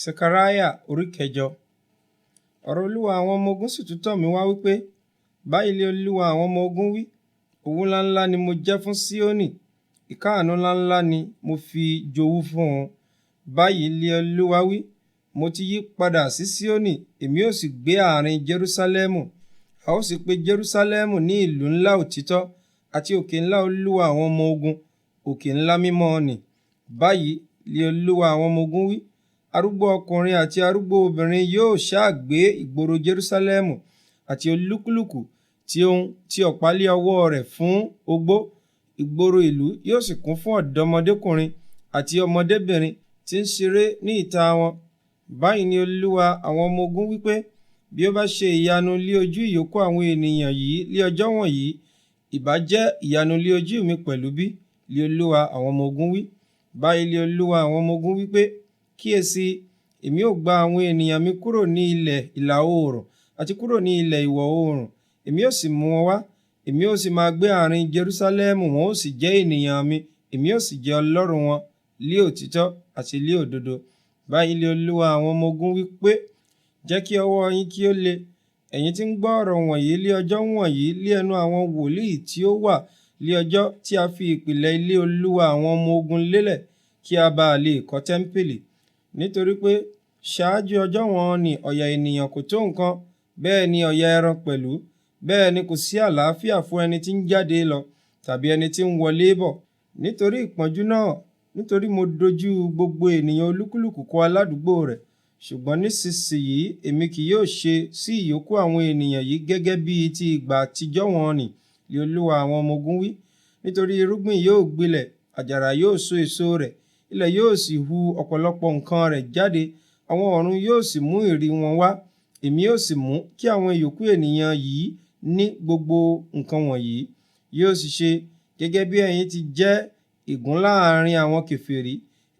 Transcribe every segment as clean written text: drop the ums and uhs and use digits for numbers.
Sekariah orí kẹjọ. Ọ̀rọ̀ Olúwa àwọn ọmọ ogun sì tún tọ̀ mí wá wípé, báyìí lé Olúwa àwọn ọmọ ogun wí, owú ńláńlá ni mo jẹ́ fún Síónì, ìkáàánú ńláńlá ni mo fi jowú fún un. Báyìí lé Olúwa wí, mo ti yí padà sí Síónì, èmi ó sì gbé àárín Jerúsálẹ́mù. A ó sì pe Jerúsálẹ́mù ní ìlú ńlá òtítọ́ àti òkè ńlá Olúwa àwọn ọmọ ogun, òkè ńlá mímọ́ nì. Báyìí lé Olúwa àwọn ọmọ ogun wí, arúgbó ọkùnrin àti arúgbó obìnrin yóò ṣáàgbé ìgboro Jerúsálẹ́mù, àti olúkúlùkù tí ó ń ti ọ̀pá lé ọwọ́ rẹ̀ fún ogbó. Ìgboro ìlú yóò sì kún fún ọ̀dọ́mọdékùnrin àti ọmọdébìnrin tí ń ṣeré ní ìta wọn. Báyìí ni Olúwa àwọn ọmọ ogun wípé, bí ó bá ṣe ìyanu lé ojú ìyókù àwọn ènìyàn yìí lé ọjọ́ wọ̀nyí, ìbá jẹ́ ìyanu lé ojú mi pẹ̀lú bí, lé Olúwa àwọn ọmọ ogun wí. Báyìí lé Olúwa àwọn ọmọ ogun wípé, kíyèsí, èmi ó gba àwọn ènìyàn mi kúrò ní ilẹ̀ ìlà oòrùn àti kúrò ní ilẹ̀ ìwọ̀ oòrùn, èmi ó sì mú wọn wá, èmi ó sì máa gbé àárín Jerúsálẹ́mù, wọn ó sì jẹ́ ènìyàn mi, èmi ó sì jẹ́ Ọlọ́run wọn lé òtítọ́ àti lé òdodo. Báyìí lé Olúwa àwọn ọmọ ogun wípé, jẹ́ kí ọwọ́ yín kí ó le, ẹ̀yin tí ń gbọ́ ọ̀rọ̀ wọ̀nyí lé ọjọ́ wọ̀nyí lé ẹnu àwọn wòlíì tí ó wà lé ọjọ́ tí a fi ìpìlẹ̀ ilé Olúwa àwọn ọmọ ogun lélẹ̀, kí a bá lè kọ́ tẹ́ḿpìlì. Nítorí pé ṣáájú ọjọ́ wọn ni ọ̀yà ènìyàn kò tó nǹkan, bẹ́ẹ̀ ni ọ̀yà ẹran pẹ̀lú, bẹ́ẹ̀ ni kò sí àlàáfíà fún ẹni tí ń jáde lọ tàbí ẹni tí ń wọlé bọ̀. Nítorí ìpọ́njú náà, nítorí mo dojú gbogbo ènìyàn olúkúlùkù kọ aládùúgbò rẹ̀. Ṣùgbọ́n nísinsìnyí èmi kì yóò ṣe sí ìyókù àwọn ènìyàn yìí gẹ́gẹ́ bí ti ìgbà àtijọ́ wọn nì, lé Olúwa àwọn ọmọ ogun wí. Nítorí irúgbìn yóò gbilẹ̀, àjàrà yóò so èso rẹ̀, ilẹ̀ yóò sì hu ọ̀pọ̀lọpọ̀ nǹkan rẹ̀ jáde, àwọn ọ̀run yóò sì mú ìrì wọn wá. Èmi yóò sì mú kí àwọn ìyókù ènìyàn yìí ní gbogbo nǹkan wọ̀nyí. Yóò sì ṣe gẹ́gẹ́ bí ẹ̀yin ti jẹ́ ìgún láàrin àwọn kèfèrí,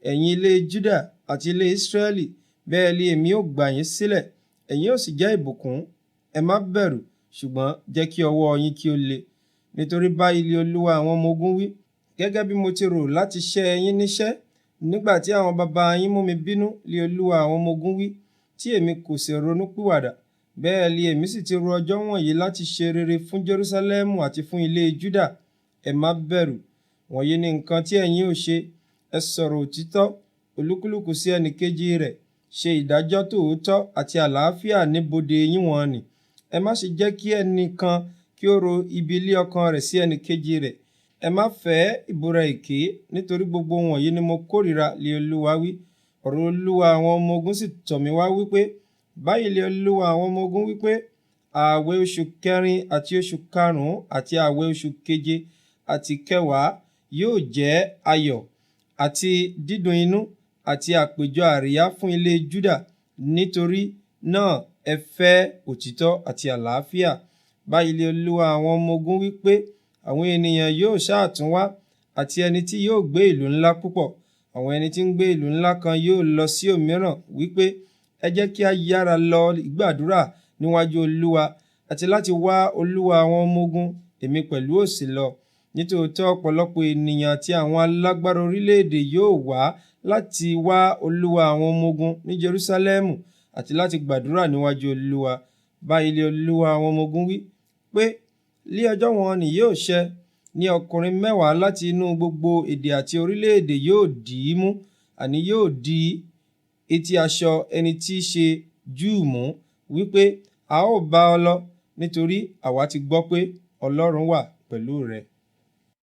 ẹ̀yin ilé Júdà àti ilé Ísírẹ́lì, bẹ́ẹ̀ ni èmi ó gbà yín sílẹ̀, ẹ̀yin ó sì jẹ́ ìbùkún. Ẹ má bẹ̀rù, ṣùgbọ́n jẹ́ kí ọwọ́ yín kí ó le. Nítorí báyìí ni Olúwa àwọn ọmọ ogun wí, gẹ́gẹ́ bí mo ti rò láti ṣẹ́ yín níṣẹ́ nígbà tí àwọn baba yín mú mi bínú, lé Olúwa àwọn ọmọ ogun wí, tí èmi kò sì ronúpìwàdà, bẹ́ẹ̀ ni èmi sì ti ro ọjọ́ wọ̀nyí láti ṣe rere fún Jerúsálẹ́mù àti fún ilé Júdà. Ẹ má bẹ̀rù. Wọ̀nyí ni nǹkan tí ẹ̀yin ó ṣe: ẹ sọ̀rọ̀ òtítọ́ olúkúlùkù sí ẹnìkejì rẹ̀, ṣe ìdájọ́ tòótọ́ àti àlàáfíà ní bodè yín wọn nì. Ẹ má ṣe jẹ́ kí ẹnìkan kí ó ro ibi lé ọkàn rẹ̀ sí ẹnìkejì rẹ̀. Ẹ má fẹ́ ìbúra èké, nítorí gbogbo wọ̀nyí ni mo kórìíra, lé Olúwa wí. Ọ̀rọ̀ Olúwa àwọn ọmọ ogun sì tọ̀ mí wá wípé, báyìí lé Olúwa àwọn ọmọ ogun wípé, ààwẹ̀ oṣù kẹrin àti oṣù karùn-ún àti ààwẹ̀ oṣù keje àti kẹwàá yóò jẹ́ ayọ̀ àti dídùn inú àti àpéjọ àríyá fún ilé Júdà. Nítorí náà ẹ fẹ́ òtítọ́ àti àlàáfíà. Báyìí lé Olúwa àwọn ọmọ ogun wípé, àwọn ènìyàn yóò ṣáàtún wá, àti ẹni tí yóò gbé ìlú ńlá púpọ̀. Àwọn ẹni tí ń gbé ìlú ńlá kan yóò lọ sí òmíràn wípé, ẹ jẹ́ kí a yára lọ gbàdúrà níwájú Olúwa àti láti wá Olúwa àwọn ọmọ ogun, èmi pẹ̀lú ó sì lọ. Nítòótọ́ ọ̀pọ̀lọpọ̀ ènìyàn àti àwọn alágbára orílẹ̀-èdè yóò wá láti wá Olúwa àwọn ọmọ ogun ní Jerúsálẹ́mù àti láti gbàdúrà níwájú Olúwa. Báyìí lé Olúwa àwọn ọmọ ogun wí pé, lé ọjọ́ wọn ni yóò ṣẹ, ní ọkùnrin 10 láti inú gbogbo èdè àti orílẹ̀-èdè yóò dì í mú, àní yóò di etí aṣọ ẹni tí í ṣe Júù mú, wípé, a ó bá ọ lọ, nítorí àwa ti gbọ́ pé Ọlọ́run wà pẹ̀lú rẹ.